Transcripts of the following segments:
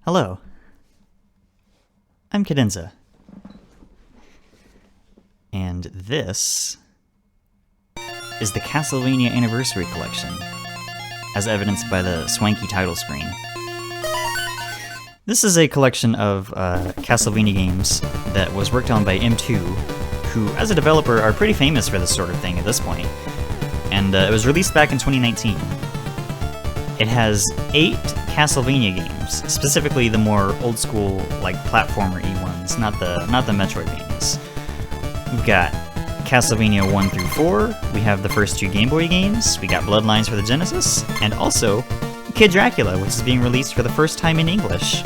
Hello, I'm Cadenza, and this is the Castlevania Anniversary Collection, as evidenced by the swanky title screen. This is a collection of Castlevania games that was worked on by M2, who, as a developer, are pretty famous for this sort of thing at this point, and it was released back in 2019. It has 8 Castlevania games, specifically the more old-school, like, platformer-y ones, not the Metroidvanias. We've got Castlevania 1 through 4, we have the first 2 Game Boy games, we got Bloodlines for the Genesis, and also Kid Dracula, which is being released for the first time in English.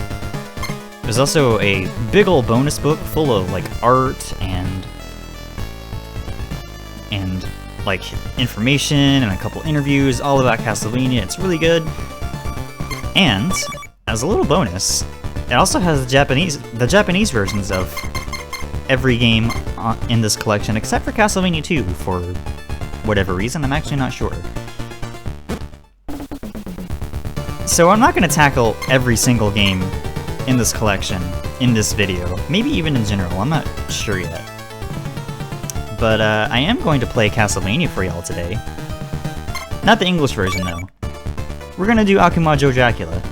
There's also a big ol' bonus book full of, like, art and like, information and a couple interviews all about Castlevania. It's really good. And, as a little bonus, it also has the Japanese versions of every game in this collection, except for Castlevania 2, for whatever reason. I'm actually not sure. So I'm not going to tackle every single game in this collection in this video, maybe even in general, I'm not sure yet. But I am going to play Castlevania for y'all today. Not the English version, though. We're going to do Akumajō Dracula.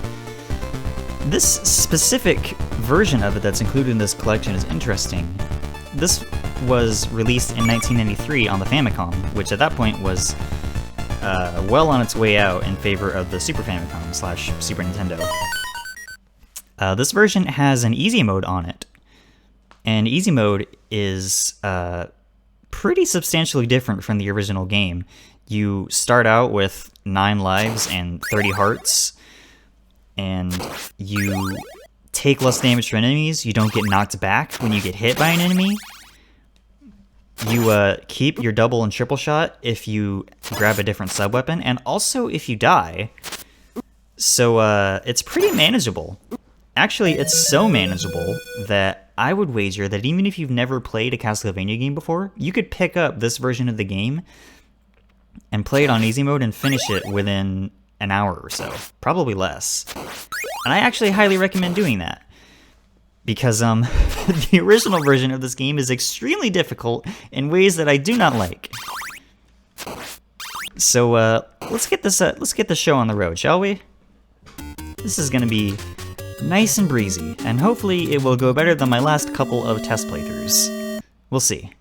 This specific version of it that's included in this collection is interesting. This was released in 1993 on the Famicom, which at that point was well on its way out in favor of the Super Famicom / Super Nintendo. This version has an easy mode on it, and easy mode is pretty substantially different from the original game. You start out with 9 lives and 30 hearts, and you take less damage from enemies. You don't get knocked back when you get hit by an enemy. You keep your double and triple shot if you grab a different sub-weapon, and also if you die. So it's pretty manageable. Actually, it's so manageable that I would wager that even if you've never played a Castlevania game before, you could pick up this version of the game and play it on easy mode and finish it within an hour or so, probably less. And I actually highly recommend doing that, because the original version of this game is extremely difficult in ways that I do not like. So let's get the show on the road, shall we? This is gonna be nice and breezy, and hopefully it will go better than my last couple of test playthroughs. We'll see.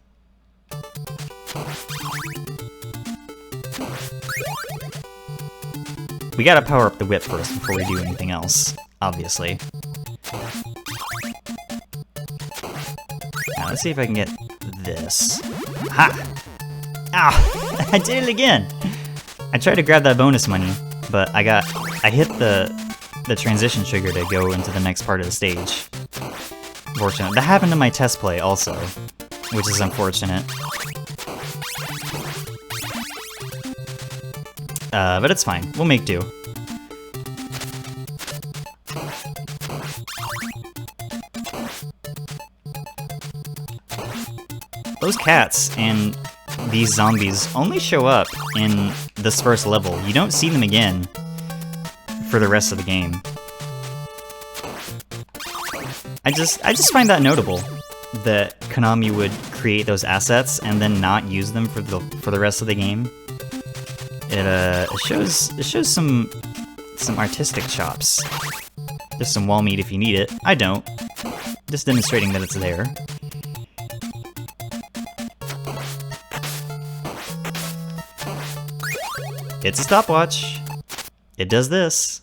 We gotta power up the whip first before we do anything else, obviously. Now let's see if I can get this. Ha! Ah! I did it again! I tried to grab that bonus money, but I hit the transition trigger to go into the next part of the stage. Unfortunate. That happened in my test play also, which is unfortunate. But it's fine. We'll make do. Those cats and these zombies only show up in this first level. You don't see them again for the rest of the game. I just find that notable, that Konami would create those assets and then not use them for the rest of the game. It shows some artistic chops. There's some wall meat if you need it. I don't. Just demonstrating that it's there. It's a stopwatch. It does this.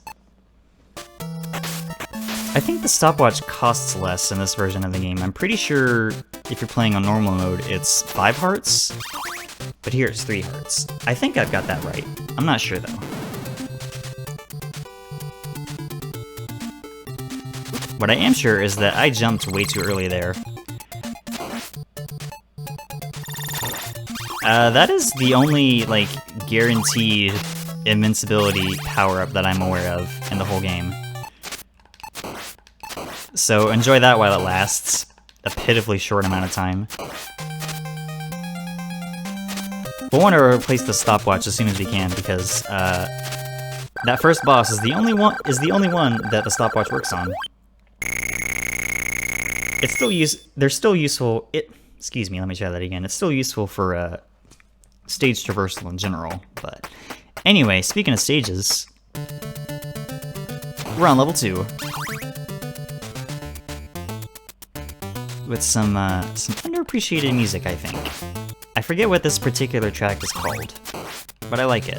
I think the stopwatch costs less in this version of the game. I'm pretty sure if you're playing on normal mode, it's 5 hearts, but here it's 3 hearts. I think I've got that right. I'm not sure though. What I am sure is that I jumped way too early there. That is the only, like, guaranteed invincibility power-up that I'm aware of in the whole game. So enjoy that while it lasts. A pitifully short amount of time. We'll want to replace the stopwatch as soon as we can, because that first boss is the only one that the stopwatch works on. it's still they're still useful. Excuse me, let me try that again. It's still useful for stage traversal in general. But anyway, speaking of stages, we're on level 2 with some underappreciated music, I think. I forget what this particular track is called, but I like it.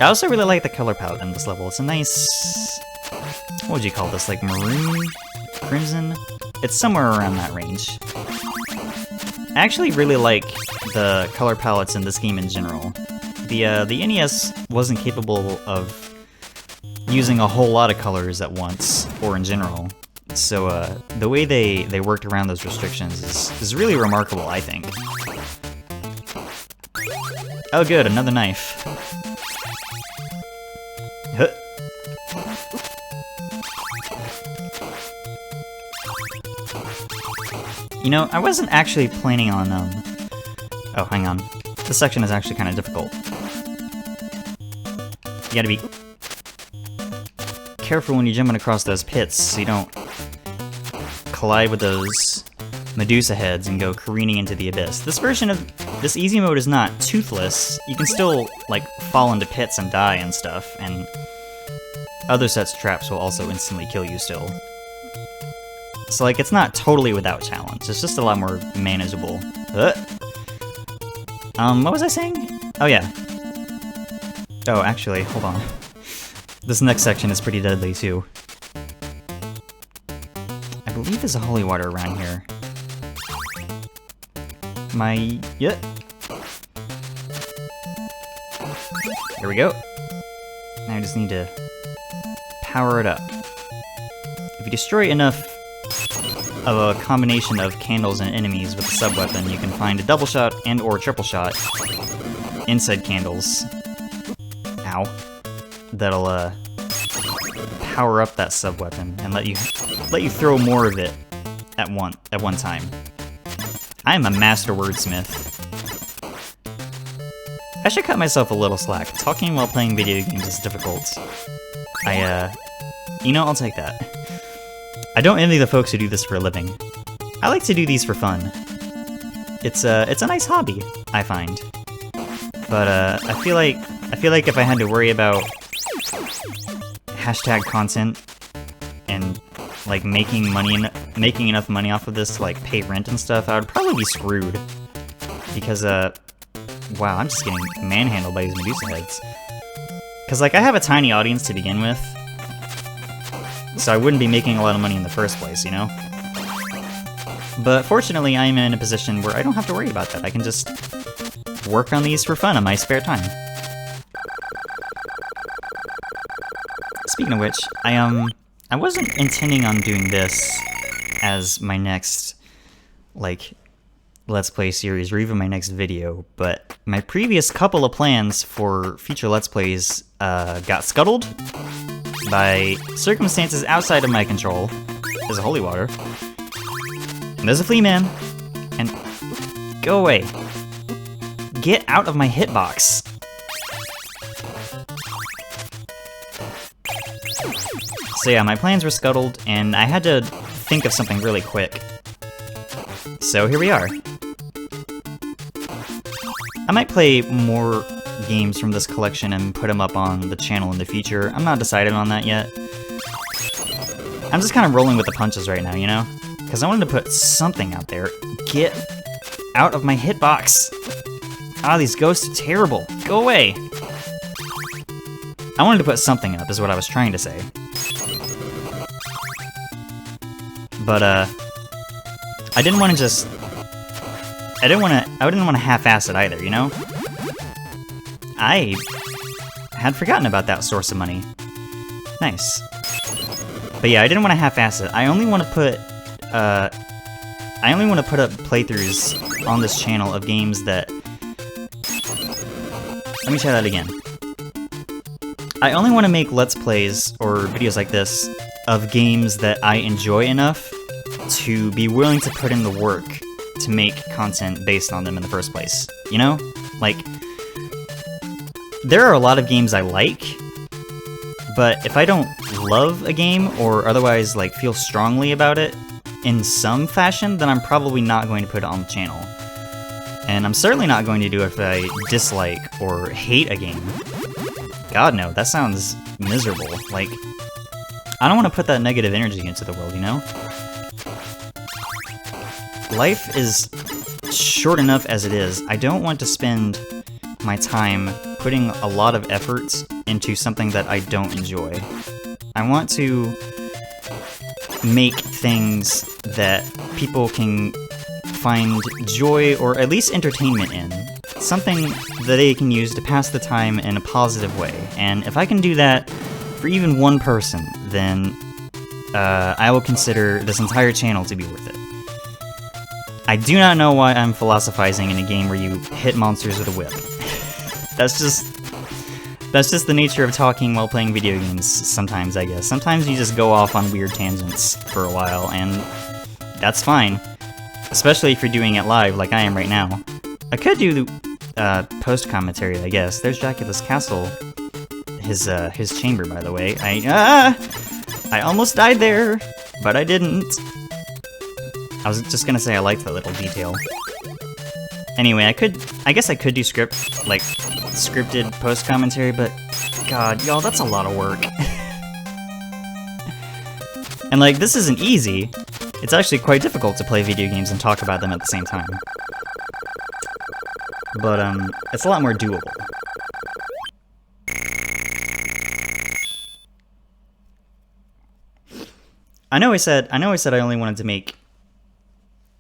I also really like the color palette in this level. It's a nice, what would you call this, like maroon? Crimson? It's somewhere around that range. I actually really like the color palettes in this game in general. The NES wasn't capable of using a whole lot of colors at once, or in general. So the way they worked around those restrictions is really remarkable, I think. Oh good, another knife. Huh. You know, I wasn't actually planning on, oh, hang on. This section is actually kind of difficult. You gotta be careful when you're jumping across those pits so you don't collide with those Medusa heads and go careening into the abyss. This version of this easy mode is not toothless. You can still, like, fall into pits and die and stuff, and other sets of traps will also instantly kill you still. So, like, it's not totally without challenge. It's just a lot more manageable. What was I saying? Oh, yeah. Oh, actually, hold on. This next section is pretty deadly, too. I believe there's a holy water around here. Yeah. There we go. Now I just need to power it up. If you destroy enough of a combination of candles and enemies with a sub-weapon, you can find a double shot and or triple shot inside candles. Ow. That'll power up that sub-weapon and let you throw more of it at one time. I am a master wordsmith. I should cut myself a little slack. Talking while playing video games is difficult. You know, I'll take that. I don't envy the folks who do this for a living. I like to do these for fun. It's a nice hobby, I find. But I feel like if I had to worry about hashtag content and like making enough money off of this to like pay rent and stuff, I would probably be screwed. Because wow, I'm just getting manhandled by these Medusa heads. Cause like I have a tiny audience to begin with, so I wouldn't be making a lot of money in the first place, you know? But fortunately, I'm in a position where I don't have to worry about that. I can just work on these for fun in my spare time. Speaking of which, I wasn't intending on doing this as my next, like, Let's Play series, or even my next video, but my previous couple of plans for future Let's Plays got scuttled by circumstances outside of my control. There's a holy water. And there's a flea man. And go away. Get out of my hitbox. So yeah, my plans were scuttled, and I had to think of something really quick. So here we are. I might play more games from this collection and put them up on the channel in the future. I'm not decided on that yet. I'm just kind of rolling with the punches right now, you know? Because I wanted to put something out there. Get out of my hitbox! Ah, these ghosts are terrible. Go away! I wanted to put something up, is what I was trying to say. But, I didn't want to just... I didn't want to half-ass it either, you know? I had forgotten about that source of money. Nice. But yeah, I didn't want to half-ass it. I only want to put up playthroughs on this channel of games that... Let me try that again. I only want to make Let's Plays or videos like this of games that I enjoy enough to be willing to put in the work to make content based on them in the first place. You know? Like, there are a lot of games I like, but if I don't love a game or otherwise like feel strongly about it in some fashion, then I'm probably not going to put it on the channel. And I'm certainly not going to do it if I dislike or hate a game. God no, that sounds miserable. Like, I don't want to put that negative energy into the world, you know? Life is short enough as it is. I don't want to spend my time putting a lot of efforts into something that I don't enjoy. I want to make things that people can find joy or at least entertainment in. Something that they can use to pass the time in a positive way. And if I can do that for even one person, then I will consider this entire channel to be worth it. I do not know why I'm philosophizing in a game where you hit monsters with a whip. That's just the nature of talking while playing video games sometimes, I guess. Sometimes you just go off on weird tangents for a while, and that's fine. Especially if you're doing it live like I am right now. I could do post-commentary, I guess. There's Dracula's castle. His chamber, by the way. I almost died there, but I didn't. I was just gonna say I liked that little detail. Anyway, I guess I could do scripted post-commentary, but God, y'all, that's a lot of work. And like, this isn't easy. It's actually quite difficult to play video games and talk about them at the same time. But, it's a lot more doable. I know I said I only wanted to make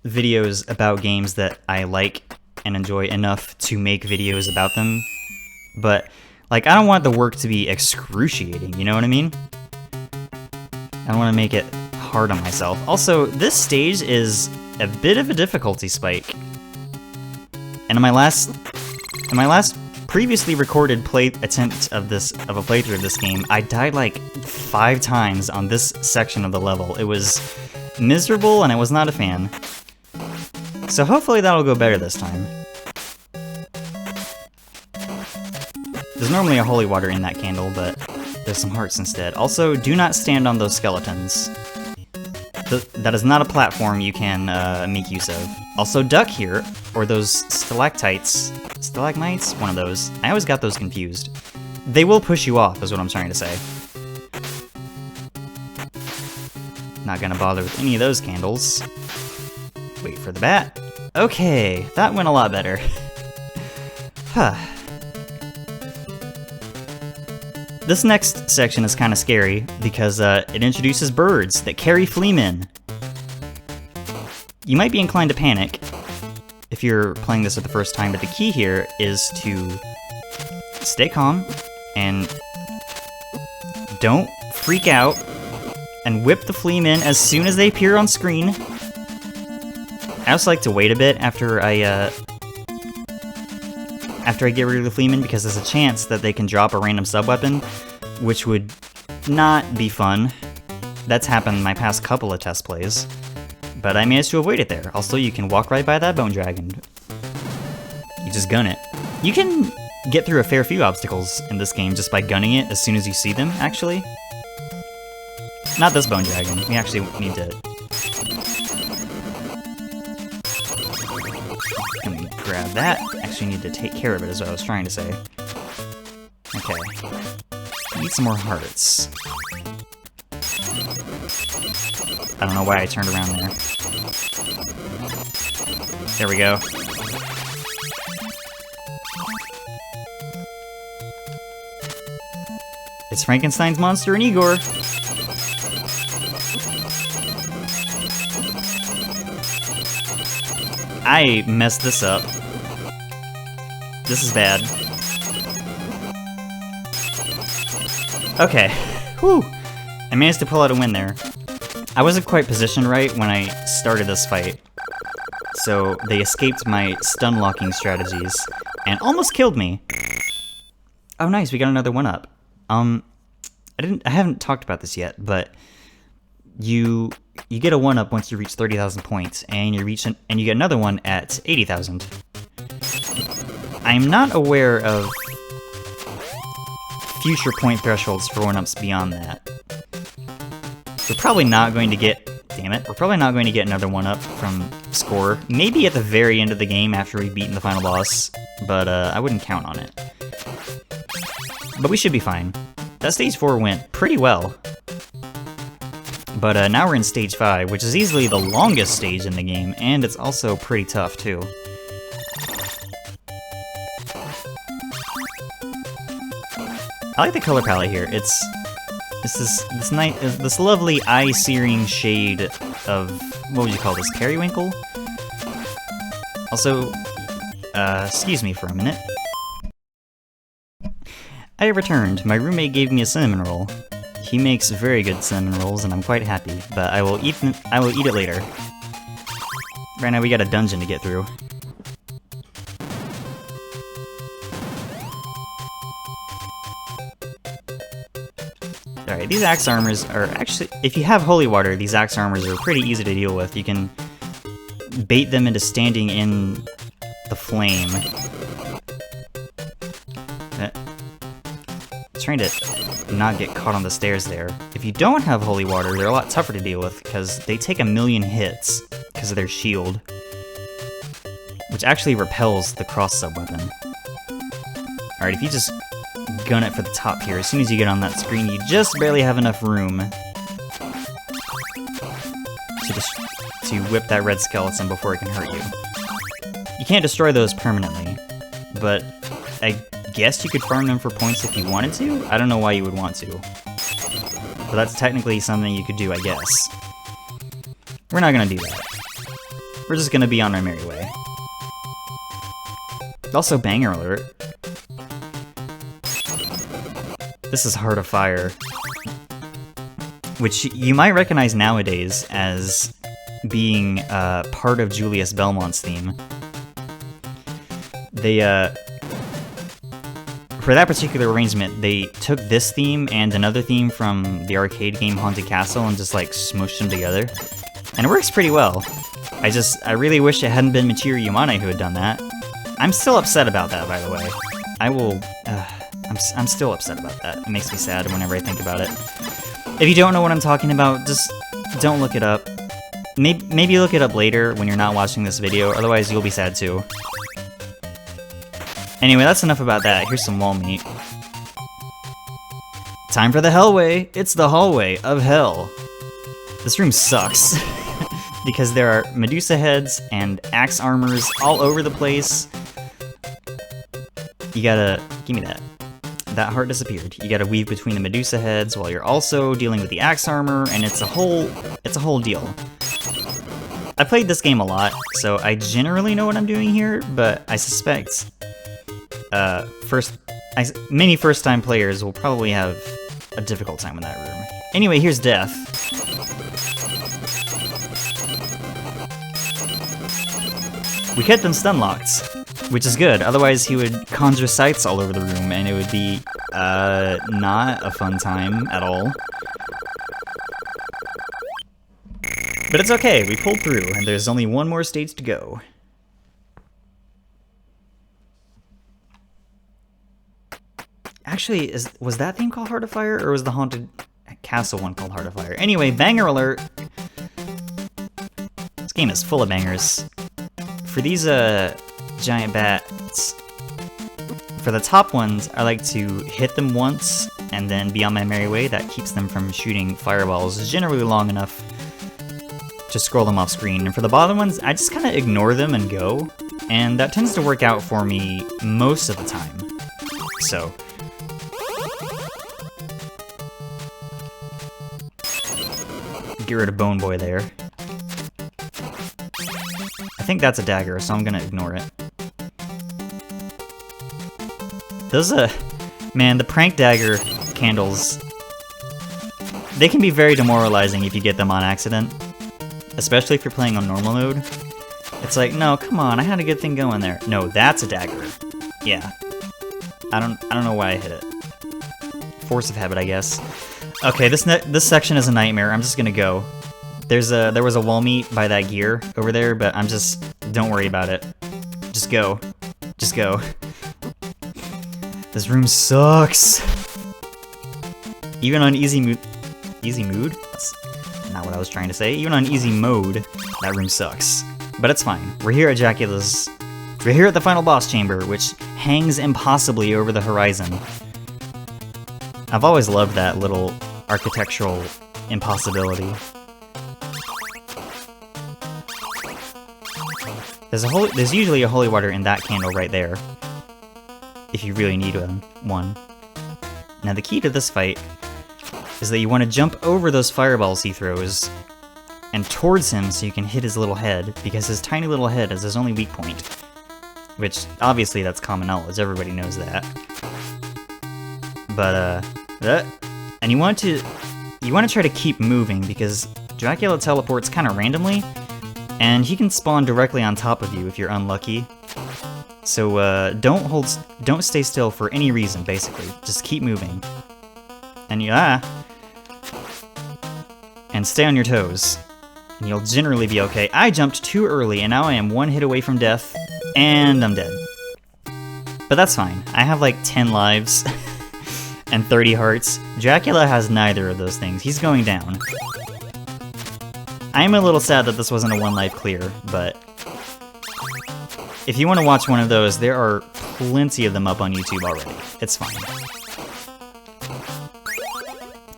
videos about games that I like and enjoy enough to make videos about them, but, like, I don't want the work to be excruciating, you know what I mean? I don't want to make it hard on myself. Also, this stage is a bit of a difficulty spike. And in my last previously recorded attempt of a playthrough of this game, I died like 5 times on this section of the level. It was miserable and I was not a fan. So hopefully that'll go better this time. There's normally a holy water in that candle, but there's some hearts instead. Also, do not stand on those skeletons. That is not a platform you can make use of. Also, duck here, or those stalactites. Stalagmites? One of those. I always got those confused. They will push you off, is what I'm trying to say. Not gonna bother with any of those candles. Wait for the bat. Okay, that went a lot better. Huh. This next section is kind of scary because it introduces birds that carry fleamen. You might be inclined to panic if you're playing this for the first time, but the key here is to stay calm and don't freak out and whip the fleamen as soon as they appear on screen. I also like to wait a bit after I get rid of the fleamen, because there's a chance that they can drop a random sub-weapon, which would not be fun. That's happened in my past couple of test plays, but I managed to avoid it there. Also, you can walk right by that bone dragon. You just gun it. You can get through a fair few obstacles in this game just by gunning it as soon as you see them, actually. Not this bone dragon. We actually need to... Let me grab that. Actually need to take care of it, is what I was trying to say. Okay. Need some more hearts. I don't know why I turned around there. There we go. It's Frankenstein's monster and Igor. I messed this up. This is bad. Okay. Whew. I managed to pull out a win there. I wasn't quite positioned right when I started this fight, so they escaped my stun locking strategies and almost killed me. Oh nice, we got another 1-up. I haven't talked about this yet, but you get a 1-up once you reach 30,000 points, and you get another one at 80,000. I'm not aware of future point thresholds for 1-ups beyond that. We're probably not going to get... Damn it. We're probably not going to get another one-up from Score. Maybe at the very end of the game after we've beaten the final boss, but I wouldn't count on it. But we should be fine. That stage 4 went pretty well. But now we're in stage 5, which is easily the longest stage in the game, and it's also pretty tough, too. I like the color palette here. It's this lovely eye-searing shade of, what would you call this, periwinkle? Also, excuse me for a minute. I returned. My roommate gave me a cinnamon roll. He makes very good cinnamon rolls, and I'm quite happy. But I will eat it later. Right now, we got a dungeon to get through. Alright, these axe armors are actually... If you have holy water, these axe armors are pretty easy to deal with. You can bait them into standing in the flame. Trying to not get caught on the stairs there. If you don't have holy water, they're a lot tougher to deal with because they take 1,000,000 hits because of their shield, which actually repels the cross-sub weapon. Alright, if you just gun it for the top here, as soon as you get on that screen, you just barely have enough room to whip that red skeleton before it can hurt you. You can't destroy those permanently, but I guess you could farm them for points if you wanted to? I don't know why you would want to. But that's technically something you could do, I guess. We're not gonna do that. We're just gonna be on our merry way. Also, banger alert. This is Heart of Fire, which you might recognize nowadays as being part of Julius Belmont's theme. For that particular arrangement, they took this theme and another theme from the arcade game Haunted Castle and just like smushed them together. And it works pretty well. I really wish it hadn't been Michiru Yamane who had done that. I'm still upset about that, by the way. I'm still upset about that. It makes me sad whenever I think about it. If you don't know what I'm talking about, just don't look it up. Maybe look it up later when you're not watching this video, otherwise you'll be sad too. Anyway, that's enough about that. Here's some wall meat. Time for the Hellway! It's the hallway of hell. This room sucks. Because there are Medusa heads and axe armors all over the place. You gotta... Give me that. That heart disappeared. You gotta weave between the Medusa heads while you're also dealing with the axe armor, and it's a whole deal. I played this game a lot, so I generally know what I'm doing here, but I suspect... many first-time players will probably have a difficult time in that room. Anyway, here's Death. We kept them stun-locked, which is good, otherwise he would conjure sights all over the room, and it would be, not a fun time at all. But it's okay, we pulled through, and there's only one more stage to go. Actually, was that theme called Heart of Fire, or was the Haunted Castle one called Heart of Fire? Anyway, banger alert! This game is full of bangers. For these, giant bats, for the top ones, I like to hit them once, and then be on my merry way. That keeps them from shooting fireballs generally long enough to scroll them off screen. And for the bottom ones, I just kind of ignore them and go, and that tends to work out for me most of the time. So... get rid of Bone Boy there. I think that's a dagger, so I'm gonna ignore it. Those, man, the prank dagger candles, they can be very demoralizing if you get them on accident. Especially if you're playing on normal mode. It's like, no, come on, I had a good thing going there. No, that's a dagger. Yeah. I don't know why I hit it. Force of habit, I guess. Okay, this section is a nightmare. I'm just gonna go. There was a wall meet by that gear over there, but don't worry about it. Just go. Just go. This room sucks. Even on easy mood? not what I was trying to say. Even on easy mode, that room sucks. But it's fine. We're here at Dracula's... We're here at the final boss chamber, which hangs impossibly over the horizon. I've always loved that little architectural impossibility. There's usually a holy water in that candle right there, if you really need one. Now the key to this fight is that you want to jump over those fireballs he throws and towards him so you can hit his little head, because his tiny little head is his only weak point. Which, obviously that's common knowledge, everybody knows that. But, and you want to try to keep moving, because Dracula teleports kind of randomly, and he can spawn directly on top of you if you're unlucky. So, don't stay still for any reason, basically. Just keep moving. And and stay on your toes. And you'll generally be okay. I jumped too early, and now I am one hit away from death, and I'm dead. But that's fine. I have like 10 lives and 30 hearts. Dracula has neither of those things. He's going down. I am a little sad that this wasn't a one life clear, but if you want to watch one of those, there are plenty of them up on YouTube already. It's fine.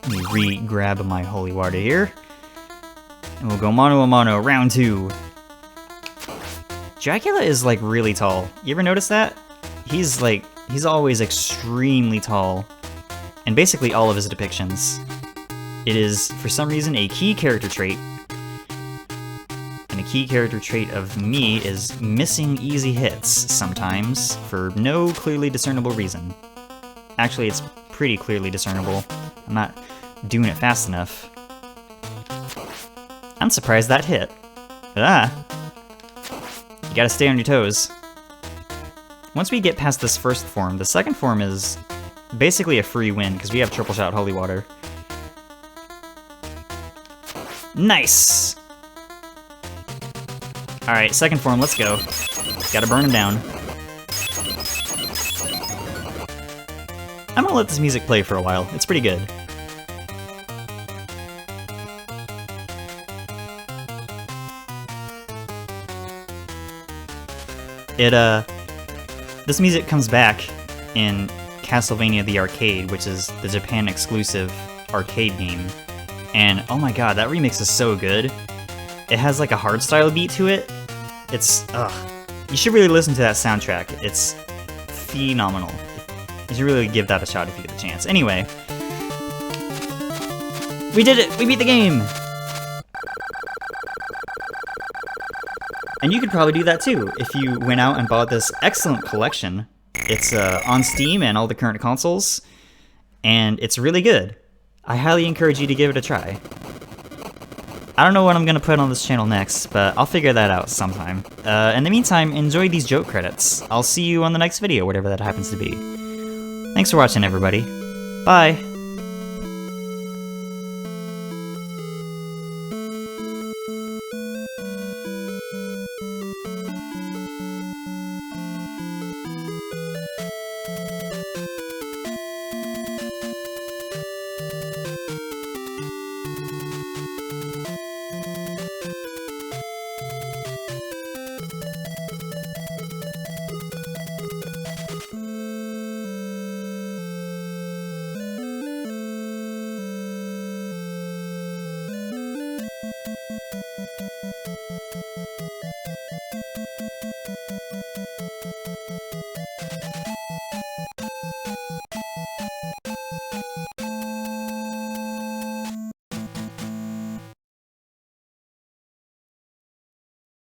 Let me re-grab my holy water here. And we'll go mano a mano, round 2. Dracula is like really tall. You ever notice that? He's always extremely tall. And basically all of his depictions. It is, for some reason, a key character trait. And a key character trait of me is missing easy hits sometimes for no clearly discernible reason. Actually, it's pretty clearly discernible. I'm not doing it fast enough. I'm surprised that hit. You gotta stay on your toes. Once we get past this first form, the second form is basically a free win, because we have triple shot holy water. Nice! Alright, second form, let's go. Gotta burn him down. I'm gonna let this music play for a while. It's pretty good. This music comes back in Castlevania the Arcade, which is the Japan exclusive arcade game. And oh my god, that remix is so good. It has like a hardstyle beat to it. It's, you should really listen to that soundtrack. It's phenomenal. You should really give that a shot if you get the chance. Anyway. We did it! We beat the game! And you could probably do that too, if you went out and bought this excellent collection. It's on Steam and all the current consoles, and it's really good. I highly encourage you to give it a try. I don't know what I'm going to put on this channel next, but I'll figure that out sometime. In the meantime, enjoy these joke credits. I'll see you on the next video, whatever that happens to be. Thanks for watching, everybody. Bye!